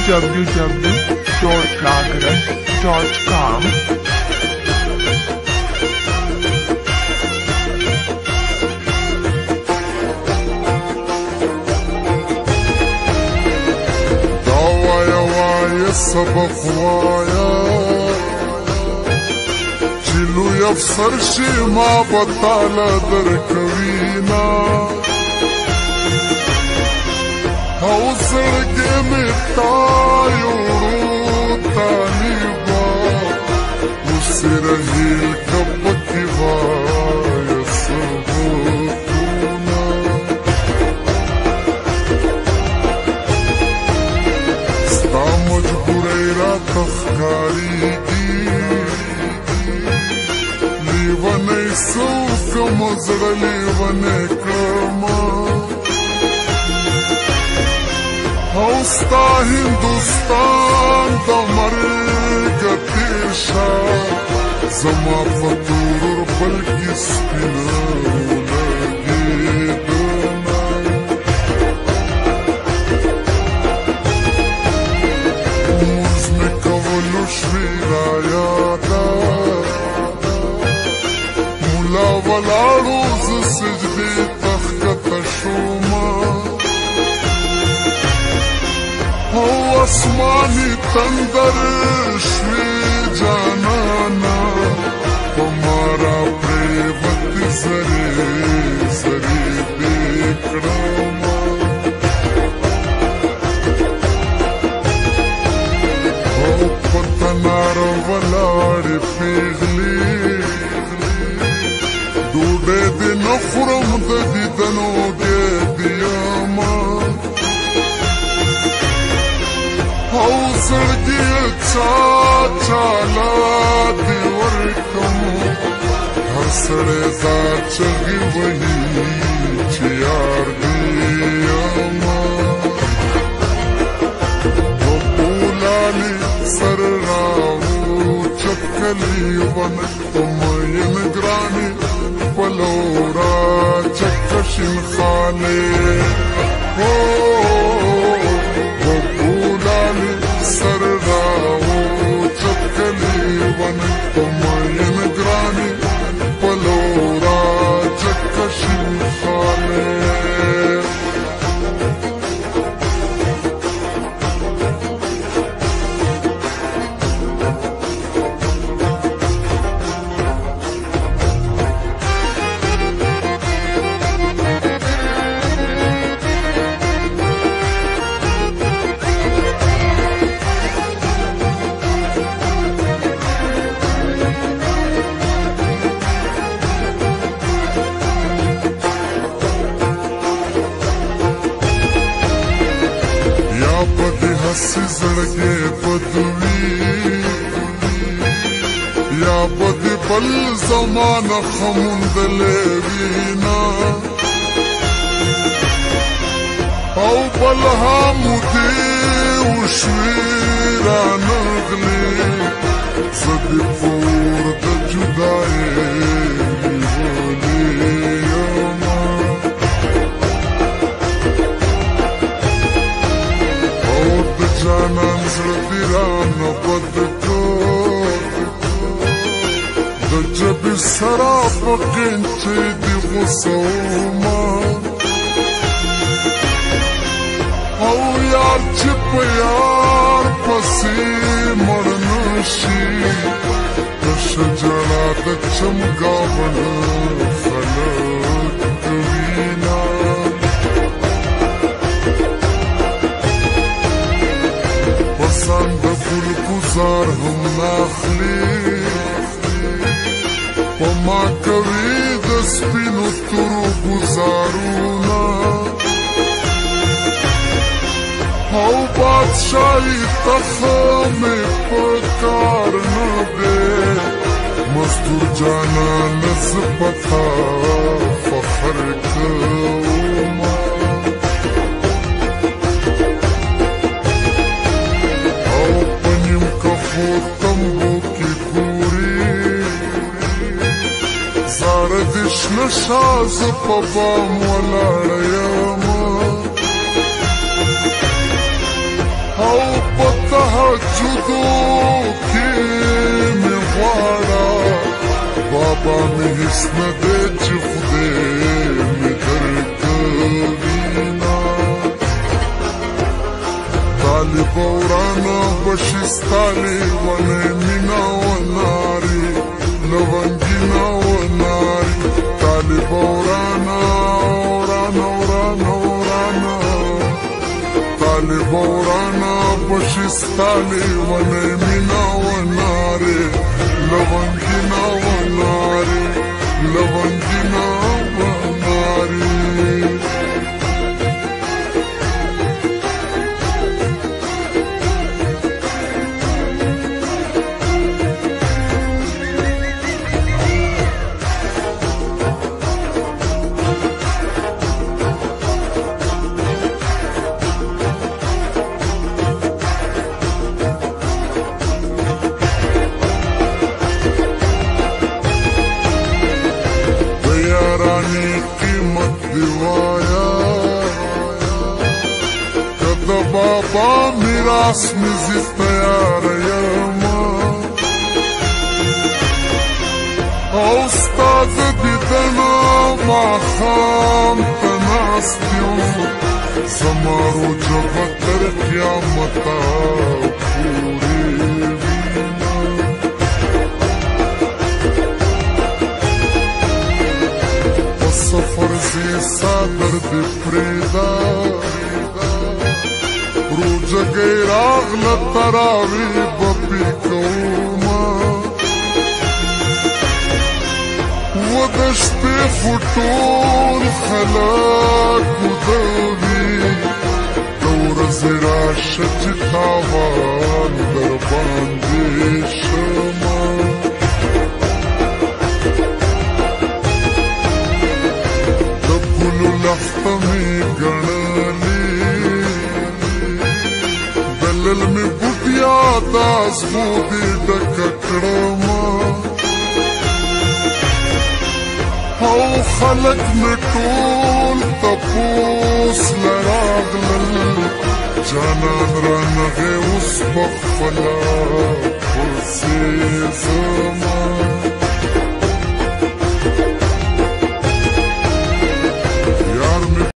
www.lagras.com. سبق وایا چلو افسر شي ما بطاله درکوینا او زړګې مې تایورو تانیبا اوسې رهیل کپکې وایه سبقونه ستا مجبورۍ راته ښکارېږي لیونی څوکم زړه لیونی کړمه او ستا هندوستان د مرګ تېر شه زما په تورور بل کې سپینه ولګېدمه مونځ مې کولو شوې رایاده ملا ولاړو زه سجدې ته ښکته شومه او اسمانی تندر شوی جانانا پمارا پریوتی زری زری بیکڑاما او پتنار ولاړی پیغلی ډوډۍ دې نه خورم د دیدنو کې دیاما او زړګي چا چالا دی ورکم هر سړی دا چغې وهي چې یار دی یما په پولالي سر راوچت کلي ونه په مین ګرانې پلو راچکه شین خالې سر راو چکلی ون پمین گرانی پلو را چکشن خاله हसी जड़गे बदवी या बद बल जमाना खमुंदले वीना औ बलहा मुदे उश्वीरा नगले सदी पूर द जुदाए جانان زړه دې رانه بد کړ د جبې سره په قینچې دې غوسه ومه او یار چې په یار پسې مړ نه شي تشه ژړا د چمګاونه خلک کوینه پسند گل گزار هم ناخلی پا ما کوي د سپینو تورو گزارونا او بادشاہی تخم پکار نبی مزدور جانا نزبتا فخر کوما تمبو کی پوری زار دشن شاز پبام ولاړ یم او سجدو کې مې غواړه بابا مې هیڅ نه دی چې خدای مې درکوینه طالب ورانه بشي ستا لیونی مینه وناري لونګینه وناري طالب ورانه طالب ورانه بشي ستا لیونی مینه وناري لونګینه وناري لونګینه وناري قیمت دیوایا کده بابا میراث مزی تیار یما او استاد دیدنا ما خام تناستیو زمارو جبتر قیامتا پوری سفر زی صدر دی پریدا روزه گئی راغله تراوی بپی کوما و د شپې فټول خلک ودوي د ورځې راشه چې تاوان در باندې شمه لخته می ګڼلې دلل می بوټیا تاس مو دې ډکه کړمه او خلک مې ټول تپوس لراغلل جانان رانغې اوس پخپله پسې زما